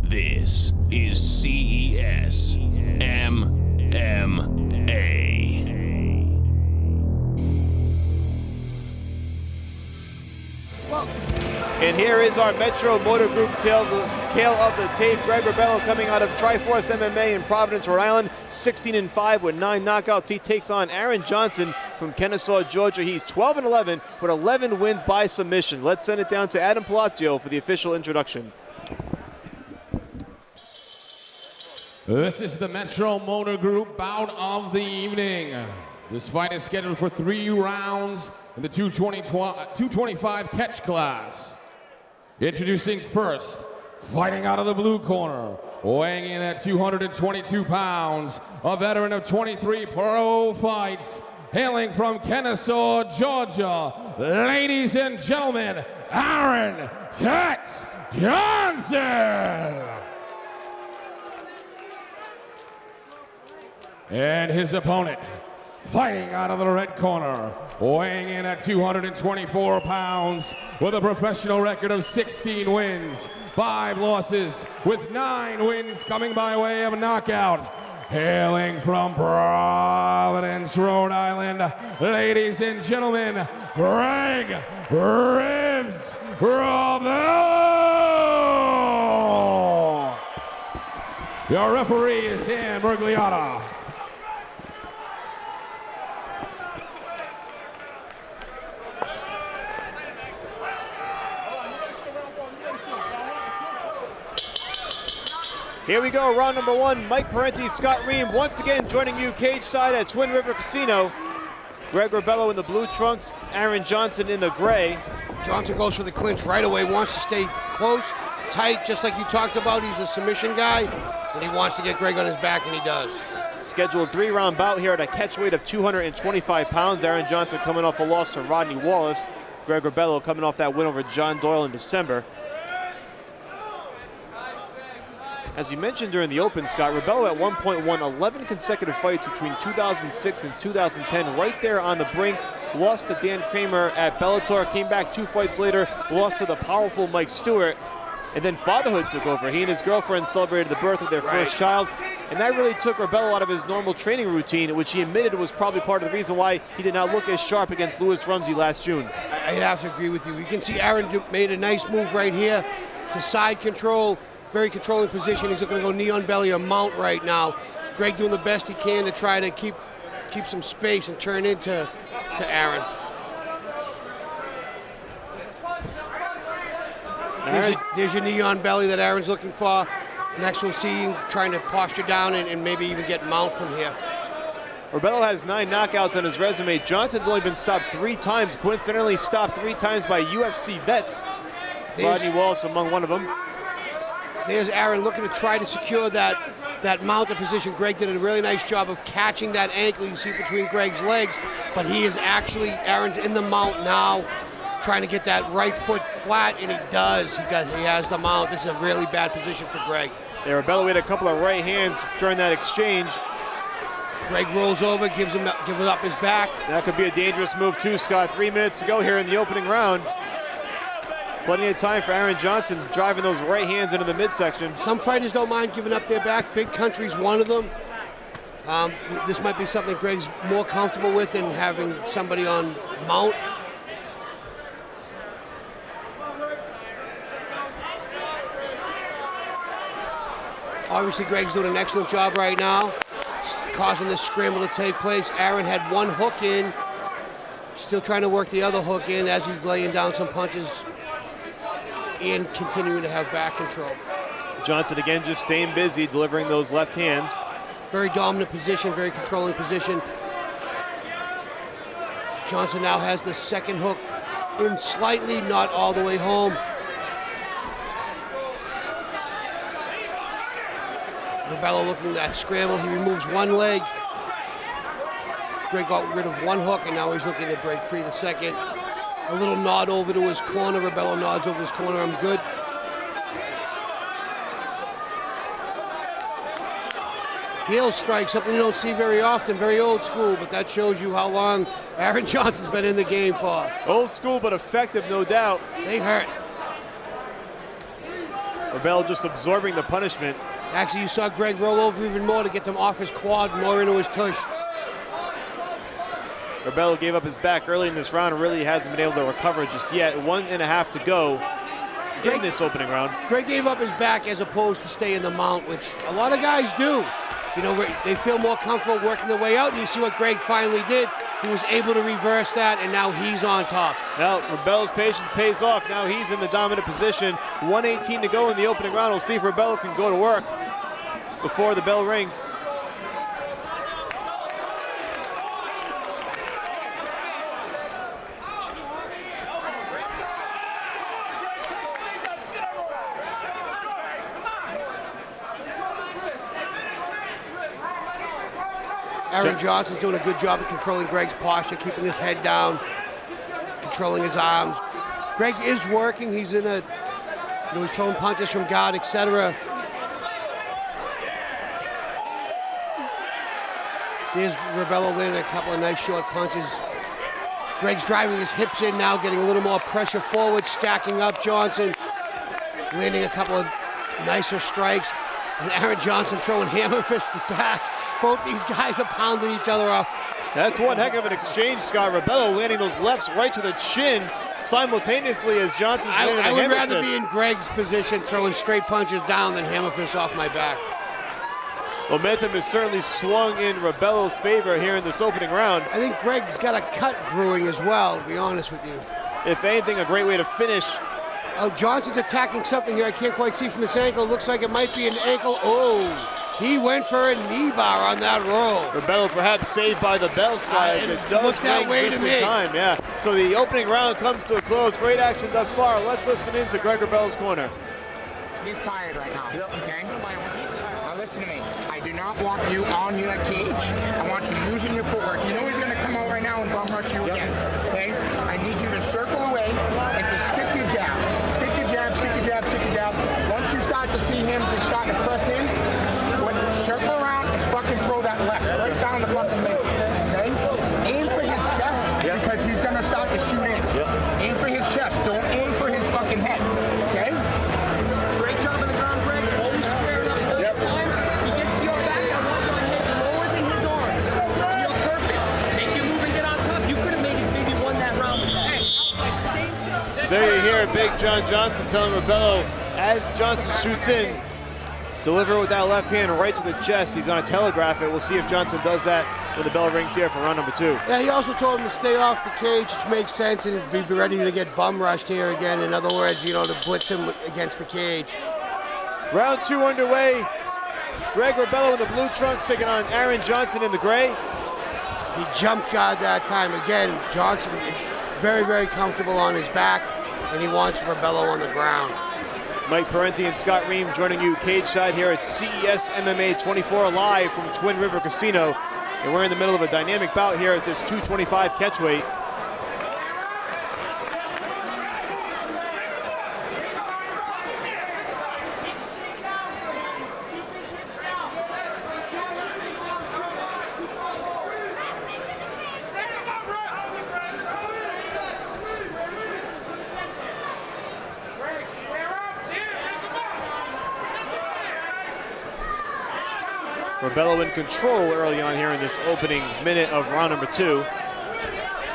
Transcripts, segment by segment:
This is CES MMA. And here is our Metro Motor Group tail of the tape. Greg REBELLO coming out of Triforce MMA in Providence, Rhode Island, 16-5 with 9 knockouts. He takes on Aaron Johnson from Kennesaw, Georgia. He's 12-11 with 11 wins by submission. Let's send it down to Adam Palazzo for the official introduction. This is the Metro Motor Group bout of the evening. This fight is scheduled for 3 rounds in the 225 catch class. Introducing first, fighting out of the blue corner, weighing in at 222 pounds, a veteran of 23 pro fights, hailing from Kennesaw, Georgia, ladies and gentlemen, Aaron "Tex" Johnson. And his opponent, fighting out of the red corner, weighing in at 224 pounds, with a professional record of 16 wins, 5 losses, with 9 wins coming by way of knockout. Hailing from Providence, Rhode Island, ladies and gentlemen, Greg "Ribs" REBELLO. Your referee is Dan Bergliata. Here we go, round number 1. Mike Parenti, Scott Ream, once again joining you cage side at Twin River Casino. Greg REBELLO in the blue trunks, Aaron Johnson in the gray. Johnson goes for the clinch right away, wants to stay close, tight, just like you talked about. He's a submission guy, and he wants to get Greg on his back, and he does. Scheduled 3-round bout here at a catch weight of 225 pounds. Aaron Johnson coming off a loss to Rodney Wallace. Greg REBELLO coming off that win over John Doyle in December. As you mentioned during the open, Scott, REBELLO at one point won 11 consecutive fights between 2006 and 2010, right there on the brink. Lost to Dan Kramer at Bellator, came back 2 fights later, lost to the powerful Mike Stewart, and then fatherhood took over. He and his girlfriend celebrated the birth of their first child, and that really took REBELLO out of his normal training routine, which he admitted was probably part of the reason why he did not look as sharp against Louis Rumsey last June. I have to agree with you. You can see Aaron made a nice move right here to side control. Very controlling position. He's looking to go knee on belly or mount right now. Greg doing the best he can to try to keep some space and turn into Aaron. There's your knee on belly that Aaron's looking for. Next we'll see him trying to posture down and maybe even get mount from here. REBELLO has 9 knockouts on his resume. Johnson's only been stopped 3 times, coincidentally stopped 3 times by UFC vets. Rodney Wallace among one of them. There's Aaron looking to try to secure that mounted position. Greg did a really nice job of catching that ankle you see between Greg's legs, but he is actually, Aaron's in the mount now, trying to get that right foot flat, and he does. He has the mount. This is a really bad position for Greg. Yeah, REBELLO had a couple of right hands during that exchange. Greg rolls over, gives up his back. That could be a dangerous move too, Scott. 3 minutes to go here in the opening round. Plenty of time for Aaron Johnson driving those right hands into the midsection. Some fighters don't mind giving up their back. Big Country's one of them. This might be something Greg's more comfortable with than having somebody on mount. Obviously, Greg's doing an excellent job right now, causing this scramble to take place. Aaron had 1 hook in, still trying to work the other hook in as he's laying down some punches and continuing to have back control. Johnson again just staying busy, delivering those left hands. Very dominant position, very controlling position. Johnson now has the second hook in slightly, not all the way home. REBELLO looking at that scramble. He removes 1 leg. Greg got rid of 1 hook, and now he's looking to break free the second. A little nod over to his corner. REBELLO nods over his corner. I'm good. Heel strike, something you don't see very often, very old school, but that shows you how long Aaron Johnson's been in the game for. Old school, but effective, no doubt. They hurt. Rebello just absorbing the punishment. Actually, you saw Greg roll over even more to get them off his quad, more into his tush. Rebello gave up his back early in this round and really hasn't been able to recover just yet. 1.5 to go in this opening round. Greg gave up his back as opposed to stay in the mount, which a lot of guys do. You know, they feel more comfortable working their way out, and you see what Greg finally did. He was able to reverse that, and now he's on top. Now, Rebello's patience pays off. Now he's in the dominant position. 1:18 to go in the opening round. We'll see if Rebello can go to work before the bell rings. Aaron Johnson's doing a good job of controlling Greg's posture, keeping his head down, controlling his arms. Greg is working. He's in a, you know, he's throwing punches from guard, etc. There's Rebello landing a couple of nice short punches. Greg's driving his hips in now, getting a little more pressure forward, stacking up Johnson, landing a couple of nicer strikes. And Aaron Johnson throwing hammer fists back. Both these guys are pounding each other up. That's one heck of an exchange, Scott. Rebello landing those lefts right to the chin simultaneously as Johnson's landing the hammer fist. I would rather be in Greg's position throwing straight punches down than hammer fists off my back. Momentum has certainly swung in Rebello's favor here in this opening round. I think Greg's got a cut brewing as well, to be honest with you. If anything, a great way to finish. Oh, Johnson's attacking something here I can't quite see from this ankle. Looks like it might be an ankle. Oh. He went for a knee bar on that roll. Rebello perhaps saved by the bell, Scott, as it does that way just to in me. time. Yeah. So the opening round comes to a close. Great action thus far. Let's listen in to Greg Rebello's corner. He's tired right now, okay? Now listen to me. I do not want you on that cage. I want you using your footwork. You know he's going to come out right now and bum rush you again, okay? I need you to circle away and just stick your jab. Stick your jab, stick your jab, stick your jab. Once you start to see him just starting to press in, circle around and fucking throw that left right down the fucking middle, okay? Aim for his chest because he's going to start to shoot in. Aim for his chest. Don't aim for his fucking head, okay? Great job on the ground, Greg. Always squared up all the time. He gets your back. I want your head lower than his arms. You're perfect. Make you move and get on top. You could have made it, maybe won that round. So there you hear Big John Johnson telling Rebello as Johnson shoots in, deliver with that left hand right to the chest. He's going to telegraph it. We'll see if Johnson does that when the bell rings here for round number 2. Yeah, he also told him to stay off the cage, which makes sense, and be ready to get bum rushed here again. In other words, you know, to blitz him against the cage. Round 2 underway. Greg Rebello in the blue trunks taking on Aaron Johnson in the gray. He jumped guard that time. Again, Johnson very, very comfortable on his back, and he wants Rebello on the ground. Mike Parenti and Scott Ream joining you cage side here at CES MMA 24 live from Twin River Casino. And we're in the middle of a dynamic bout here at this 225 catchweight. Rebello in control early on here in this opening minute of round number 2.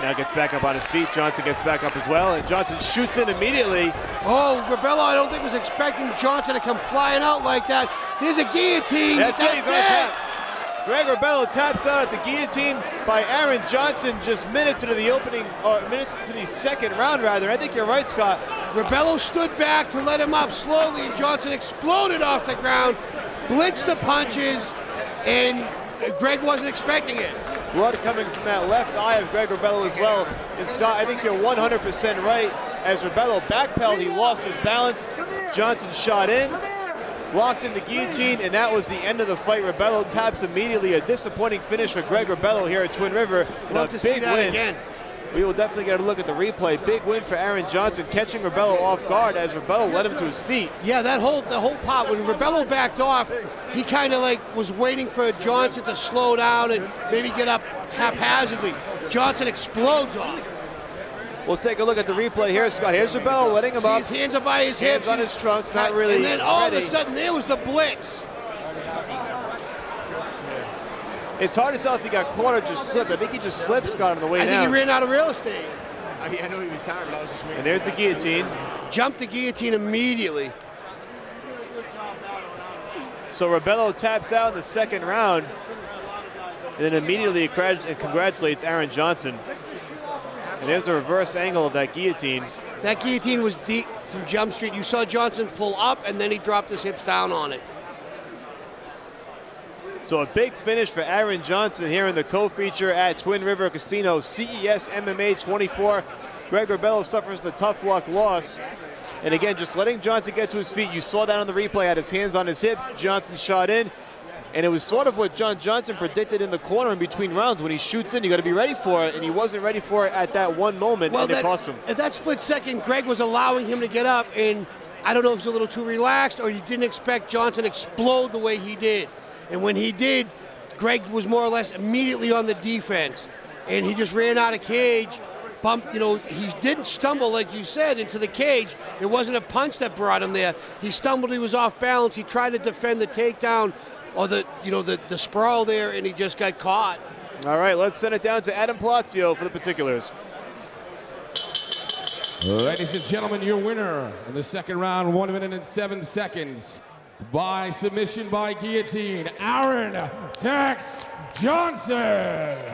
Now gets back up on his feet. Johnson gets back up as well, and Johnson shoots in immediately. Oh, Rebello, I don't think was expecting Johnson to come flying out like that. There's a guillotine. That's it, he's on tap. Greg Rebello taps out at the guillotine by Aaron Johnson just minutes into the opening, minutes into the second round rather. I think you're right, Scott. Rebello stood back to let him up slowly, and Johnson exploded off the ground, blitzed the punches, and Greg wasn't expecting it. Blood coming from that left eye of Greg Rebello as well. And Scott, I think you're 100% right. As Rebello backpedaled, he lost his balance. Johnson shot in, locked in the guillotine, and that was the end of the fight. Rebello taps immediately. A disappointing finish for Greg Rebello here at Twin River. Love to see that again. We will definitely get a look at the replay. Big win for Aaron Johnson, catching Rebello off guard as Rebello led him to his feet. Yeah, the whole part, when Rebello backed off, he kind of like was waiting for Johnson to slow down and maybe get up haphazardly. Johnson explodes off. We'll take a look at the replay here, Scott. Here's Rebello letting him up. His hands are by his hips. Hands on his trunks, not really And then all ready. of a sudden, there was the blitz. It's hard to tell if he got caught or just slipped. I think he just slipped, Scott, on the way I down. think he ran out of real estate. I know he was tired, but I was just waiting. And there's the guillotine. Jumped the guillotine immediately. So Rebello taps out in the second round, and then immediately congratulates Aaron Johnson. And there's a reverse angle of that guillotine. That guillotine was deep from Jump Street. You saw Johnson pull up, and then he dropped his hips down on it. So a big finish for Aaron Johnson here in the co-feature at Twin River Casino, CES MMA 24. Greg Rebello suffers the tough luck loss. And again, just letting Johnson get to his feet. You saw that on the replay, had his hands on his hips. Johnson shot in. And it was sort of what John Johnson predicted in the corner in between rounds. When he shoots in, you got to be ready for it. And he wasn't ready for it at that one moment, and it cost him. At that split second, Greg was allowing him to get up. And I don't know if it was a little too relaxed or you didn't expect Johnson to explode the way he did. And when he did, Greg was more or less immediately on the defense. And he just ran out of cage, bumped, you know, he didn't stumble, like you said, into the cage. It wasn't a punch that brought him there. He stumbled, he was off balance. He tried to defend the takedown or the sprawl there, and he just got caught. All right, let's send it down to Adam Palazzo for the particulars. Ladies and gentlemen, your winner in the second round, 1 minute and 7 seconds. By submission by guillotine, Aaron Tex Johnson.